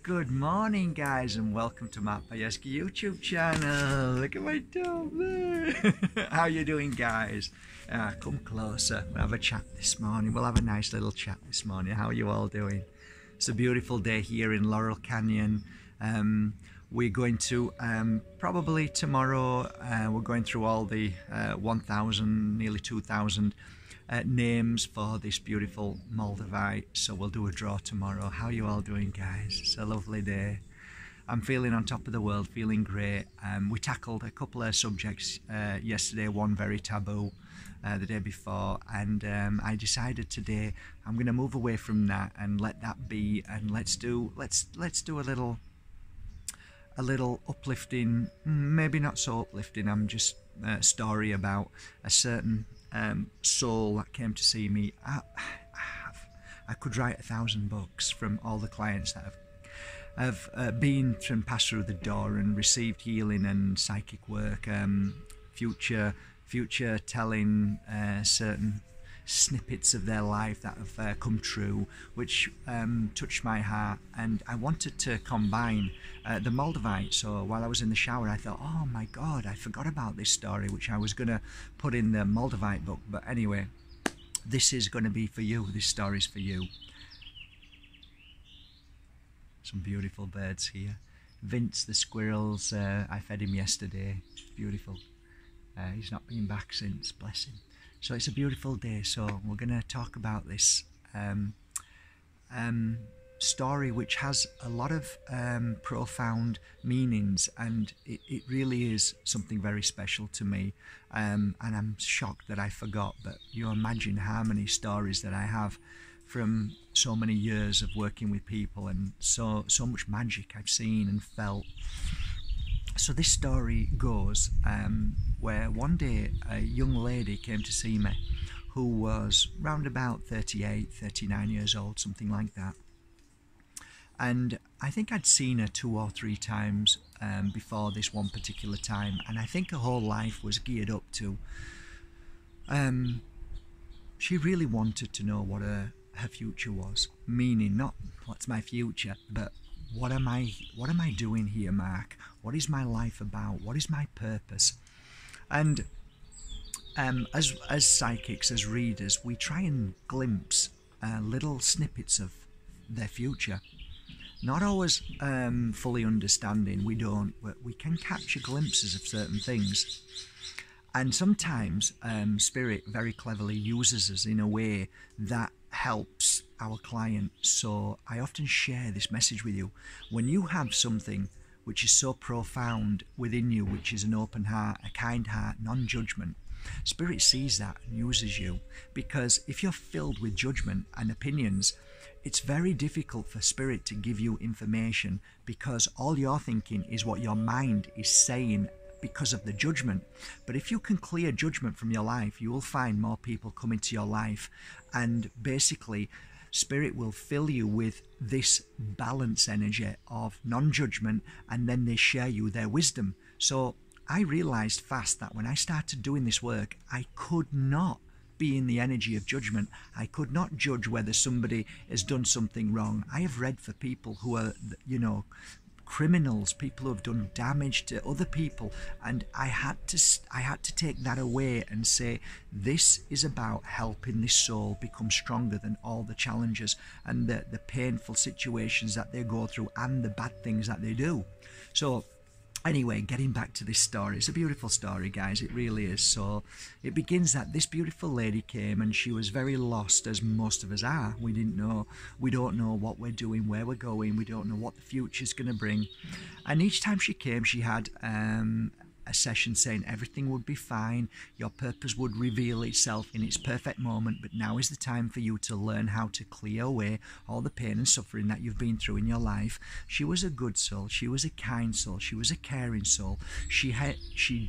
Good morning, guys, and welcome to Matt Payeski YouTube channel. Look at my dog there. How you doing, guys? Come closer. We'll have a chat this morning. We'll have a nice little chat this morning. How are you all doing? It's a beautiful day here in Laurel Canyon. We're going to probably tomorrow. We're going through all the 1,000, nearly 2,000 names for this beautiful Moldavite. So we'll do a draw tomorrow. How are you all doing, guys? It's a lovely day. I'm feeling on top of the world, feeling great. We tackled a couple of subjects yesterday, one very taboo the day before, and I decided today I'm going to move away from that and let that be, and let's do a little uplifting, maybe not so uplifting. I'm just a story about a certain soul that came to see me. I could write 1,000 books from all the clients that have been and passed through the door and received healing and psychic work, future telling certain snippets of their life that have come true, which touched my heart, and I wanted to combine the Moldavite. So while I was in the shower, I thought, oh my God, I forgot about this story, which I was going to put in the Moldavite book. But anyway, this is going to be for you. This story's for you. Some beautiful birds here. Vince the squirrels, I fed him yesterday. Beautiful. He's not been back since, bless him. So it's a beautiful day. So we're going to talk about this story, which has a lot of profound meanings, and it really is something very special to me. And I'm shocked that I forgot, but you imagine how many stories that I have from so many years of working with people, and so much magic I've seen and felt. So this story goes where one day a young lady came to see me who was round about 38, 39 years old, something like that. And I think I'd seen her 2 or 3 times before this one particular time, and I think her whole life was geared up to, she really wanted to know what her future was, meaning not what's my future, but what am I doing here, Mark? What is my life about? What is my purpose? And as psychics, as readers, we try and glimpse little snippets of their future. Not always fully understanding, we don't, but we can capture glimpses of certain things. And sometimes Spirit very cleverly uses us in a way that helps our client. So I often share this message with you. When you have something which is so profound within you, which is an open heart, a kind heart, non-judgment, Spirit sees that and uses you. Because if you're filled with judgment and opinions, it's very difficult for Spirit to give you information, because all you're thinking is what your mind is saying because of the judgment. But if you can clear judgment from your life, you will find more people come into your life, and basically Spirit will fill you with this balance energy of non-judgment, and then they share you their wisdom. So I realized fast that when I started doing this work, I could not be in the energy of judgment. I could not judge whether somebody has done something wrong. I have read for people who are, criminals, people who have done damage to other people, and I had to take that away and say, this is about helping this soul become stronger than all the challenges and the painful situations that they go through and the bad things that they do. So anyway, getting back to this story, it's a beautiful story, guys, it really is. So it begins that this beautiful lady came, and she was very lost, as most of us are. We don't know what we're doing, where we're going, we don't know what the future's going to bring. And each time she came, she had a session saying everything would be fine, your purpose would reveal itself in its perfect moment, but now is the time for you to learn how to clear away all the pain and suffering that you've been through in your life. She was a good soul, she was a kind soul, she was a caring soul. She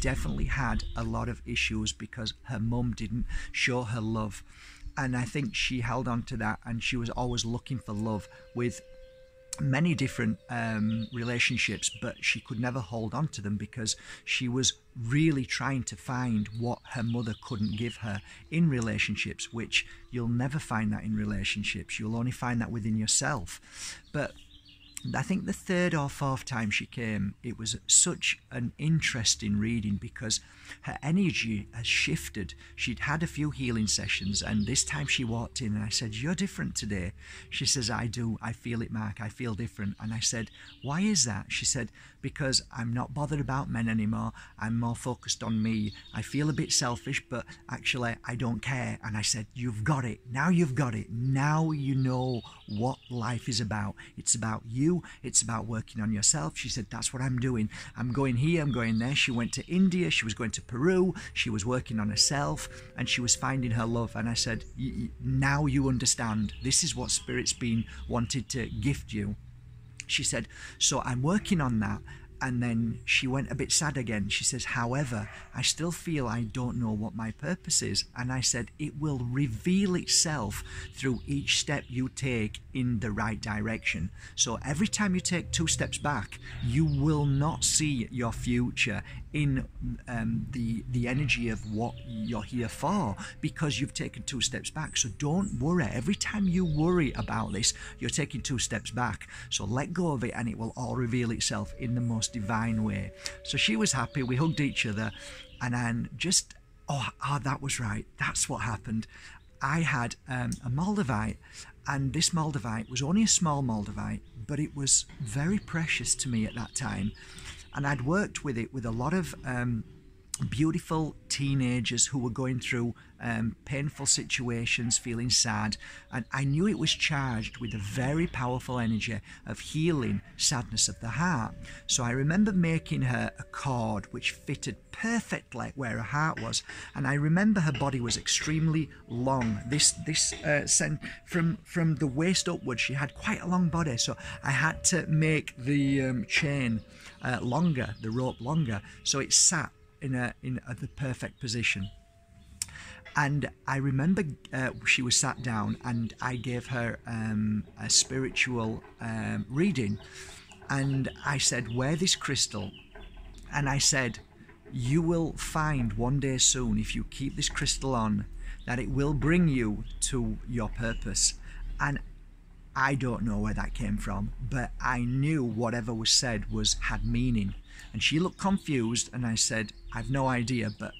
definitely had a lot of issues because her mum didn't show her love, and I think she held on to that, and she was always looking for love with many different relationships, but she could never hold on to them because she was really trying to find what her mother couldn't give her in relationships, which you'll never find that in relationships. You'll only find that within yourself. But I think the third or fourth time she came, it was such an interesting reading because her energy has shifted. She'd had a few healing sessions, and this time she walked in and I said, "You're different today." She says, "I do. I feel it, Mark. I feel different." And I said, "Why is that?" She said, "Because I'm not bothered about men anymore. I'm more focused on me. I feel a bit selfish, but actually I don't care." And I said, "You've got it. Now you've got it. Now you know what life is about. It's about you. It's about working on yourself." She said, "That's what I'm doing. I'm going here, I'm going there." She went to India, she was going to Peru, she was working on herself, and she was finding her love. And I said, "Now you understand. This is what Spirit's been wanted to gift you." She said, "So I'm working on that." And then she went a bit sad again. She says, "However, I still feel I don't know what my purpose is." And I said, "It will reveal itself through each step you take in the right direction. So every time you take 2 steps back, you will not see your future in the energy of what you're here for, because you've taken 2 steps back. So don't worry. Every time you worry about this, you're taking 2 steps back. So let go of it and it will all reveal itself in the most divine way." So she was happy. We hugged each other, and then just, that was right. That's what happened. I had a Moldavite, and this Moldavite was only a small Moldavite, but it was very precious to me at that time. And I'd worked with it with a lot of beautiful teenagers who were going through painful situations, feeling sad, and I knew it was charged with a very powerful energy of healing sadness of the heart. So I remember making her a cord which fitted perfectly where her heart was, and I remember her body was extremely long. From the waist upwards, she had quite a long body, so I had to make the chain longer, the rope longer, so it sat in the perfect position. And I remember she was sat down, and I gave her a spiritual reading, and I said, "Wear this crystal," and I said, "You will find one day soon, if you keep this crystal on, that it will bring you to your purpose." And I don't know where that came from, but I knew whatever was said had meaning. And she looked confused, and I said, "I've no idea, but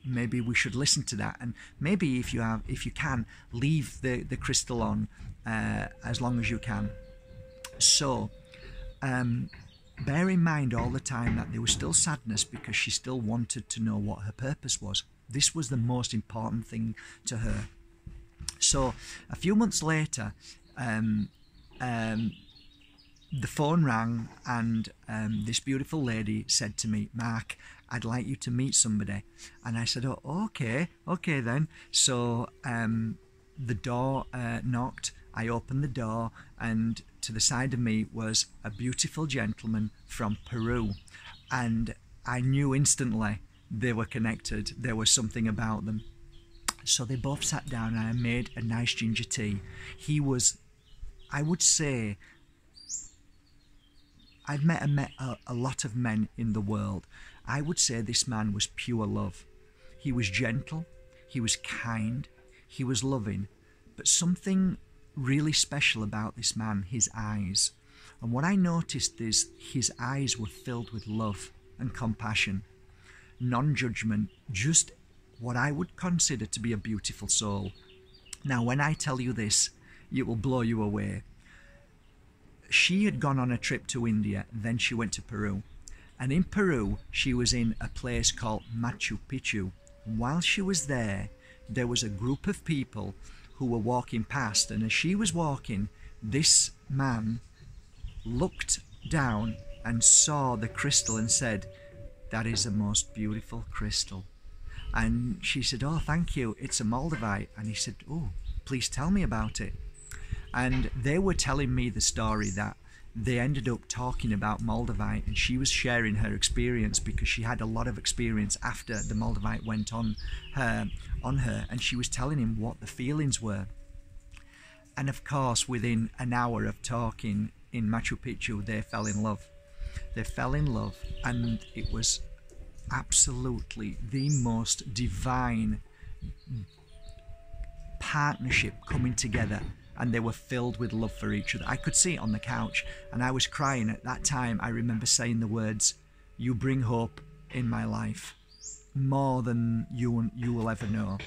maybe we should listen to that, and maybe if you can, leave the crystal on as long as you can." So bear in mind all the time that there was still sadness, because she still wanted to know what her purpose was. This was the most important thing to her. So a few months later, the phone rang, and this beautiful lady said to me, "Mark, I'd like you to meet somebody." And I said, "Oh, okay then." So the door knocked. I opened the door, and to the side of me was a beautiful gentleman from Peru, and I knew instantly they were connected. There was something about them. So they both sat down, and I made a nice ginger tea. He was, I would say, I've met a lot of men in the world. I would say this man was pure love. He was gentle, he was kind, he was loving, but something really special about this man, his eyes. And what I noticed is his eyes were filled with love and compassion, non-judgment, just what I would consider to be a beautiful soul. Now, when I tell you this, it will blow you away. She had gone on a trip to India, then she went to Peru. And in Peru, she was in a place called Machu Picchu. While she was there was a group of people who were walking past, and as she was walking, this man looked down and saw the crystal and said, "That is the most beautiful crystal." And she said, "Oh, thank you, it's a Moldavite." And he said, "Oh, please tell me about it." And they were telling me the story that they ended up talking about Moldavite, and she was sharing her experience because she had a lot of experience after the Moldavite went on her, and she was telling him what the feelings were. And of course, within an hour of talking in Machu Picchu, they fell in love. They fell in love, and it was absolutely the most divine partnership coming together and they were filled with love for each other. I could see it on the couch, and I was crying at that time. I remember saying the words, "You bring hope in my life more than you will ever know,"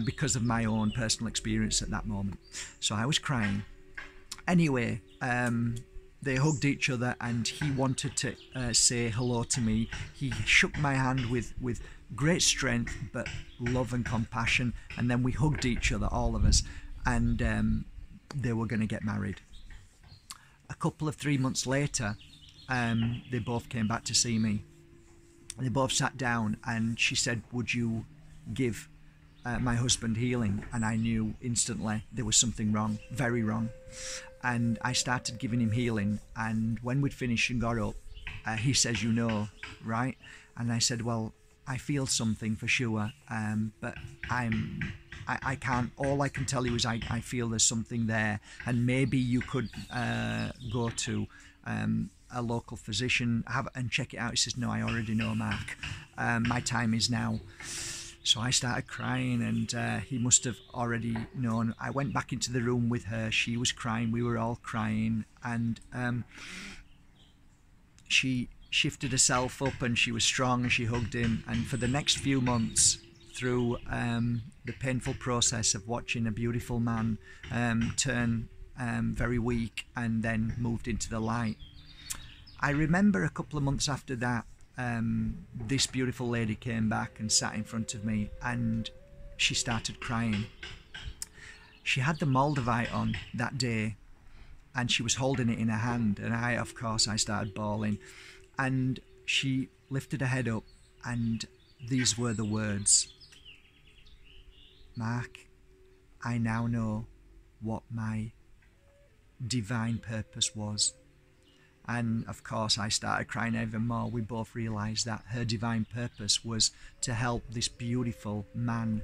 because of my own personal experience at that moment. So I was crying. Anyway, they hugged each other, and he wanted to say hello to me. He shook my hand with great strength, but love and compassion, and then we hugged each other, all of us, and they were going to get married. A couple of 3 months later, they both came back to see me. They both sat down, and she said, "Would you give my husband healing?" And I knew instantly there was something wrong, very wrong. And I started giving him healing, and when we'd finished and got up, he says, "You know, right?" And I said, "Well, I feel something for sure, but I can't, all I can tell you is I feel there's something there, and maybe you could go to a local physician and check it out." He says, "No, I already know, Mark. My time is now." So I started crying, and he must have already known. I went back into the room with her. She was crying. We were all crying, and she shifted herself up, and she was strong, and she hugged him. And for the next few months, through the painful process of watching a beautiful man turn very weak and then moved into the light, I remember a couple of months after that, this beautiful lady came back and sat in front of me, and she started crying. She had the Moldavite on that day, and she was holding it in her hand, and I started bawling. And she lifted her head up, and these were the words, "Mark, I now know what my divine purpose was." And of course I started crying even more. We both realised that her divine purpose was to help this beautiful man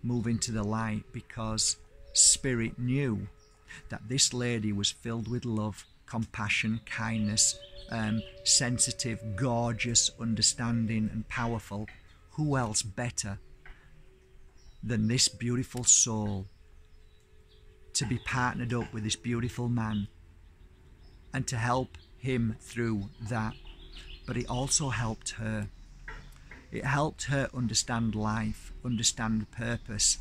move into the light, because Spirit knew that this lady was filled with love, compassion, kindness, sensitive, gorgeous, understanding and powerful. Who else better than this beautiful soul to be partnered up with this beautiful man and to help him through that? But it also helped her. It helped her understand life, understand purpose.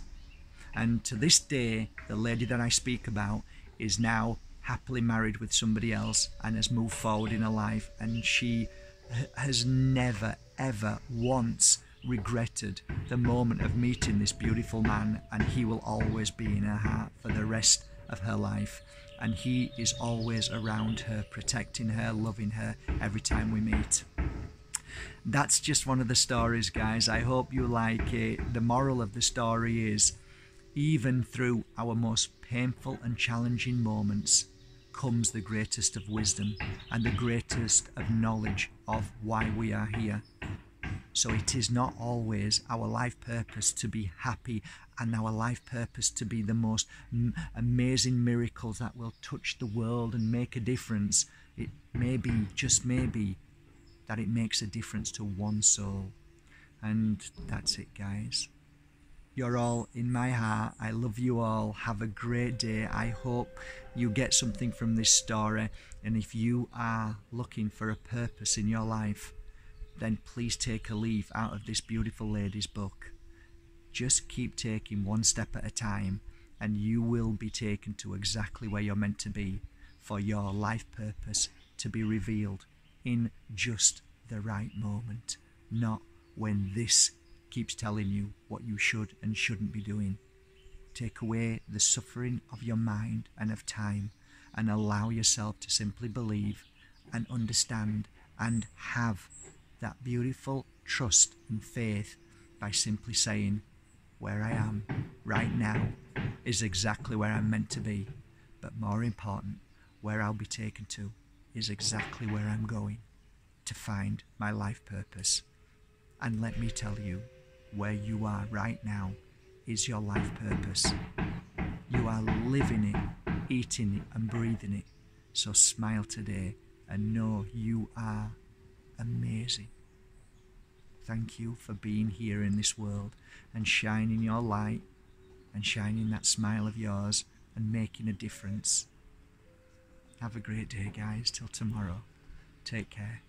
And to this day, the lady that I speak about is now happily married with somebody else and has moved forward in her life, and she has never ever once regretted the moment of meeting this beautiful man, and he will always be in her heart for the rest of her life. And he is always around her, protecting her, loving her every time we meet. That's just one of the stories, guys. I hope you like it. The moral of the story is, even through our most painful and challenging moments comes the greatest of wisdom and the greatest of knowledge of why we are here. So it is not always our life purpose to be happy and our life purpose to be the most amazing miracles that will touch the world and make a difference. It may be, just maybe, that it makes a difference to one soul. And that's it, guys. You're all in my heart. I love you all. Have a great day. I hope you get something from this story. And if you are looking for a purpose in your life, then please take a leaf out of this beautiful lady's book. Just keep taking one step at a time, and you will be taken to exactly where you're meant to be for your life purpose to be revealed in just the right moment, not when this keeps telling you what you should and shouldn't be doing. Take away the suffering of your mind and of time, and allow yourself to simply believe and understand and have that beautiful trust and faith by simply saying, where I am right now is exactly where I'm meant to be, but more important, where I'll be taken to is exactly where I'm going to find my life purpose. And let me tell you, where you are right now is your life purpose. You are living it, eating it and breathing it. So smile today and know you are amazing. Thank you for being here in this world and shining your light and shining that smile of yours and making a difference. Have a great day, guys. Till tomorrow. Take care.